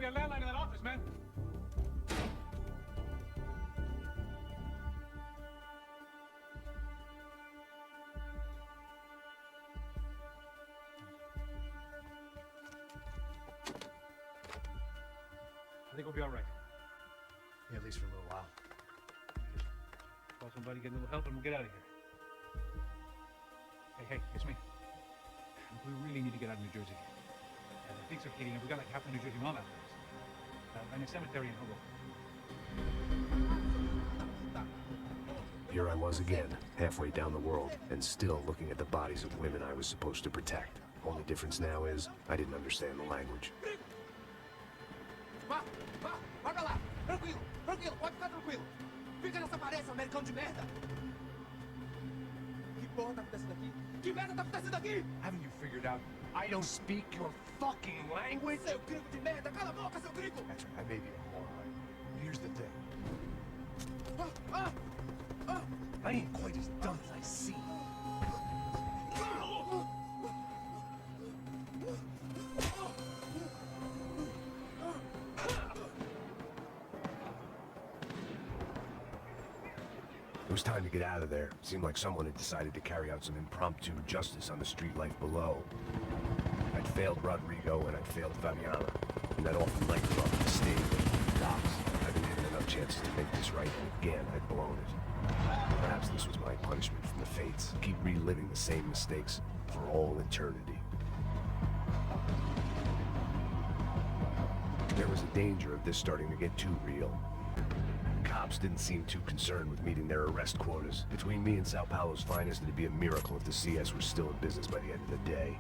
be a landline in that office, man. I think we'll be all right. Yeah, at least for a little while. Call somebody, get a little help, and we'll get out of here. Hey, it's me. We really need to get out of New Jersey. Things are heating up. We got like half the New Jersey mom after us. In a cemetery in Hoboken. Here I was again, halfway down the world, and still looking at the bodies of women I was supposed to protect. Only difference now is, I didn't understand the language. Vai pra lá! Tranquilo, pode ficar tranquilo! Fica nessa parede, seu americano de merda! Que porra tá acontecendo aqui? Que merda tá acontecendo aqui? Haven't you figured out I don't speak your fucking language? Seu gringo de merda! Cala a boca, seu gringo! That's right, I may be a moron. Here's the thing. I ain't quite as dumb as I seem. It was time to get out of there. Seemed like someone had decided to carry out some impromptu justice on the street life below. I'd failed Rodrigo and I'd failed Fabiana, and that awful nightclub had stayed with the cops. I'd been given enough chances to make this right, and again I'd blown it. Perhaps this was my punishment from the fates. Keep reliving the same mistakes for all eternity. There was a danger of this starting to get too real. Cops didn't seem too concerned with meeting their arrest quotas. Between me and Sao Paulo's finest, it'd be a miracle if the CS were still in business by the end of the day.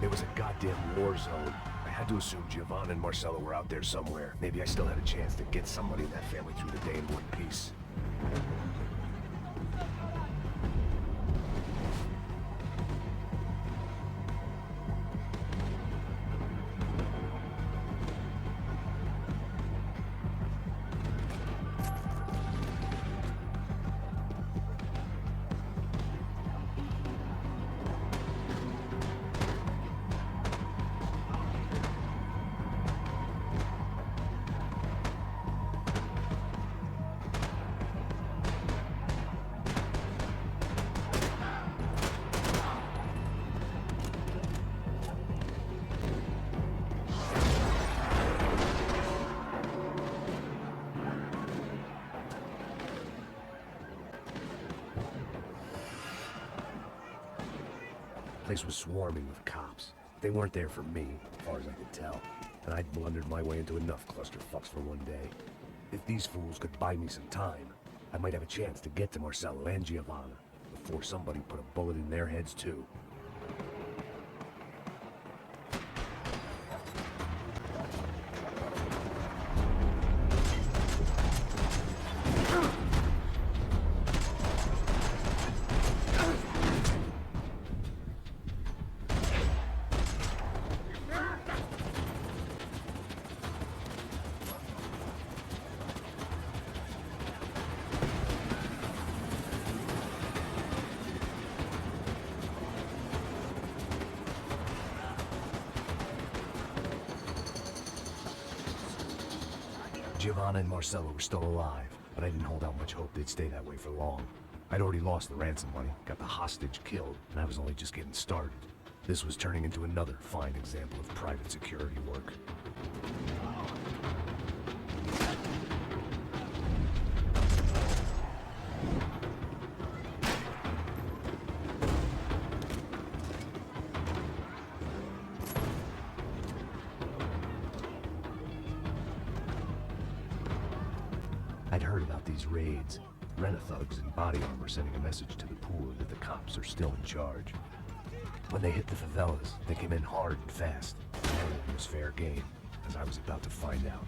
It was a goddamn war zone. I had to assume Giovanna and Marcelo were out there somewhere. Maybe I still had a chance to get somebody in that family through the day in one piece. The place was swarming with cops. They weren't there for me, as far as I could tell, and I'd blundered my way into enough clusterfucks for one day. If these fools could buy me some time, I might have a chance to get to Marcelo and Giovanna before somebody put a bullet in their heads too. Giovanna and Marcelo were still alive, but I didn't hold out much hope they'd stay that way for long. I'd already lost the ransom money, got the hostage killed, and I was only just getting started. This was turning into another fine example of private security work. I'd heard about these raids. Rent-a-thugs in body armor sending a message to the poor that the cops are still in charge. When they hit the favelas, they came in hard and fast. And it was fair game, as I was about to find out.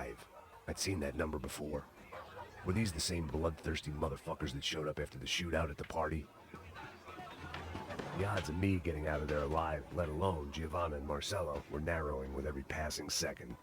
alive. I'd seen that number before. Were these the same bloodthirsty motherfuckers that showed up after the shootout at the party? The odds of me getting out of there alive, let alone Giovanna and Marcello, were narrowing with every passing second.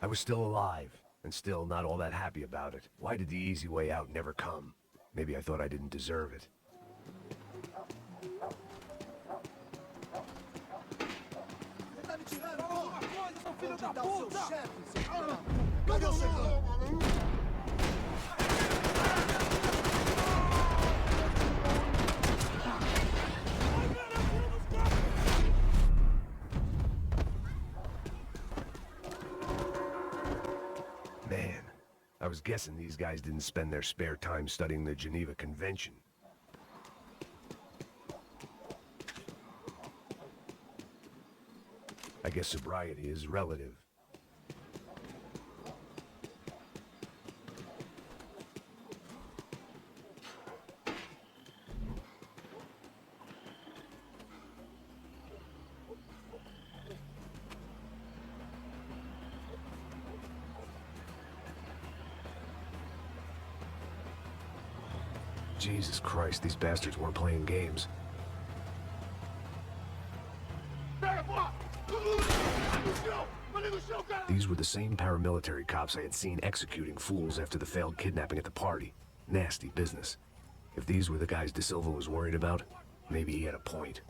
I was still alive, and still not all that happy about it. Why did the easy way out never come? Maybe I thought I didn't deserve it. Você tá me tirando alguma coisa, seu filho da puta! Cadê o seu? Man, I was guessing these guys didn't spend their spare time studying the Geneva Convention. I guess sobriety is relative. Jesus Christ, these bastards weren't playing games. These were the same paramilitary cops I had seen executing fools after the failed kidnapping at the party. Nasty business. If these were the guys De Silva was worried about, maybe he had a point.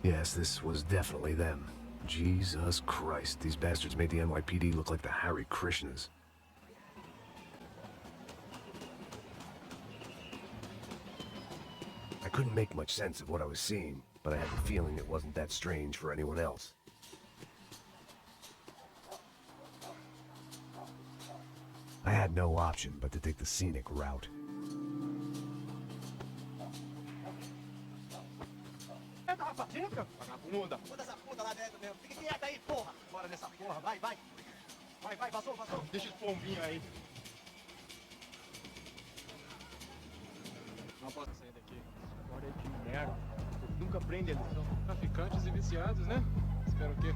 Yes, this was definitely them. Jesus Christ, these bastards made the NYPD look like the Hare Krishnas. I couldn't make much sense of what I was seeing, but I had the feeling it wasn't that strange for anyone else. I had no option but to take the scenic route. Entra, rapaz, entra! Vagabunda! Bota essa puta lá dentro mesmo. Fica quieta aí, porra! Bora nessa porra, vai, vai! Vai, vai, vazou, vazou! Deixa esse pombinho aí. Não posso sair daqui. História de merda. Nunca aprende a lição. Traficantes e viciados, né? Espero o quê?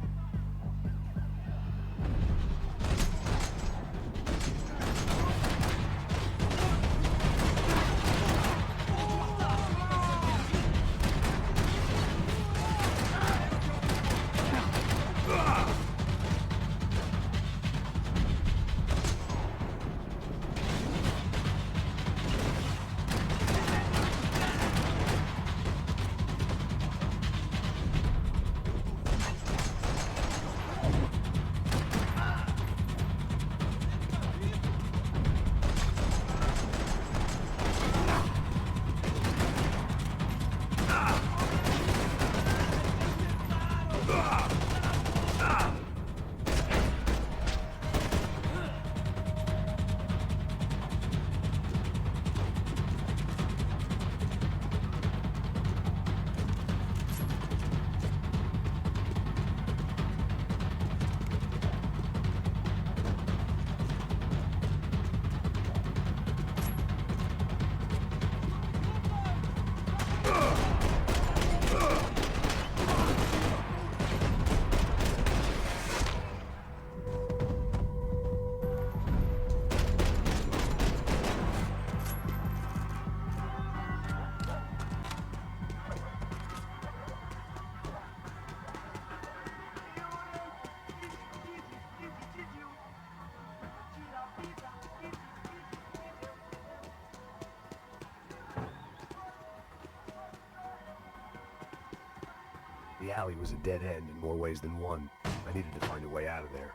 The alley was a dead end in more ways than one. I needed to find a way out of there.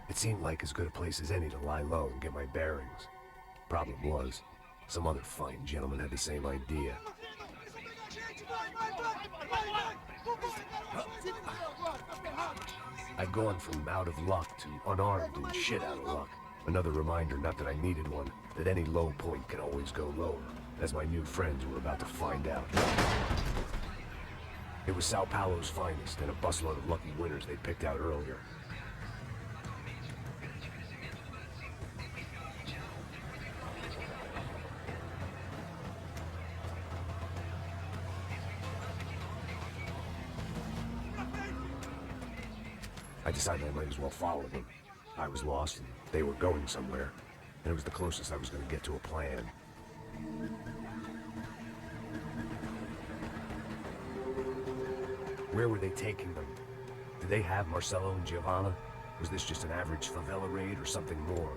It seemed like as good a place as any to lie low and get my bearings. Problem was, some other fine gentleman had the same idea. I'd gone from out of luck to unarmed and shit out of luck. Another reminder, not that I needed one, that any low point can always go lower, as my new friends were about to find out. It was Sao Paulo's finest and a busload of lucky winners they'd picked out earlier. I decided I might as well follow them. I was lost, and they were going somewhere, and it was the closest I was going to get to a plan. Where were they taking them? Did they have Marcelo and Giovanna? Was this just an average favela raid or something more?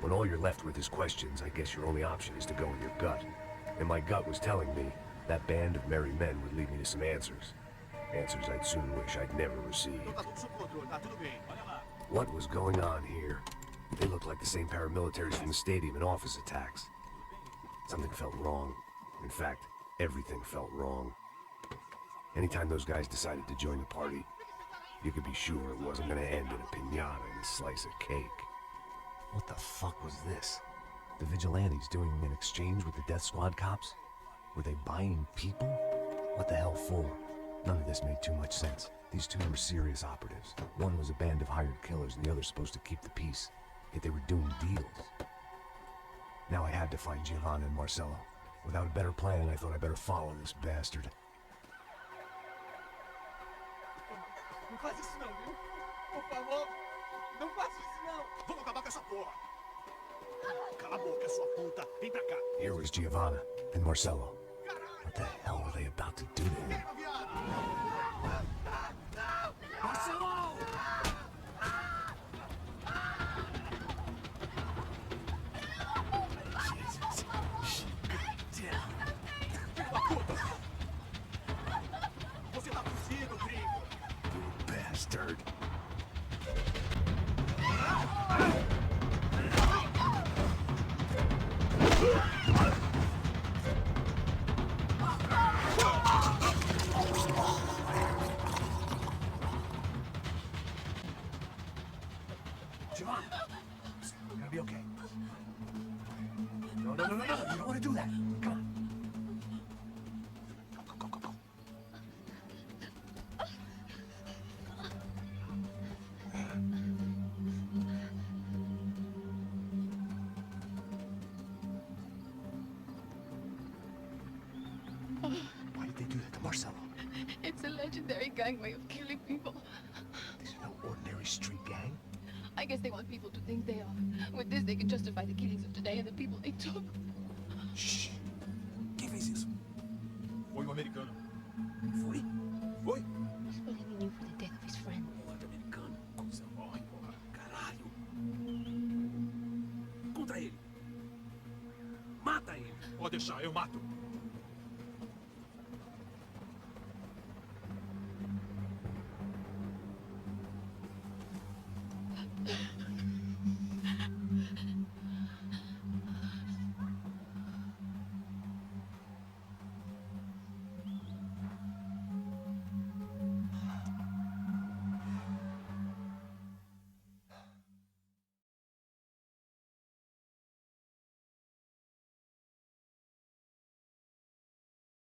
When all you're left with is questions, I guess your only option is to go with your gut. And my gut was telling me that band of merry men would lead me to some answers. Answers I'd soon wish I'd never received. What was going on here? They looked like the same paramilitaries from the stadium in office attacks. Something felt wrong. In fact, everything felt wrong. Anytime those guys decided to join the party, you could be sure it wasn't going to end in a piñata and a slice of cake. What the fuck was this? The vigilantes doing an exchange with the death squad cops? Were they buying people? What the hell for? None of this made too much sense. These two were serious operatives. One was a band of hired killers and the other supposed to keep the peace. Yet they were doing deals. Now I had to find Giovanna and Marcelo. Without a better plan, I thought I better follow this bastard. Não faz isso não, viu? Por favor, não faça isso não. Vamos acabar com essa porra. Cala a boca, sua puta. Vem pra cá. Here was Giovanna and Marcelo. What the hell were they about to do to him? Marcelo! Jesus. Filho da puta! Você tá fugindo, gringo! You bastard. Giovanna, you're gonna be okay. No, you don't want to do that. Come on. Go. Why did they do that to Marcelo? It's a legendary gang way of killing people. This is no ordinary street gang. I guess they want people to think they are. With this, they can justify the killings of today and the people they took. Shh. Quem fez isso? Foi americano. Foi? Foi? He's blaming you for the death of his friend. Americano. Coisa morre, porra. Caralho. Contra ele. Mata ele. Pode deixar, eu mato.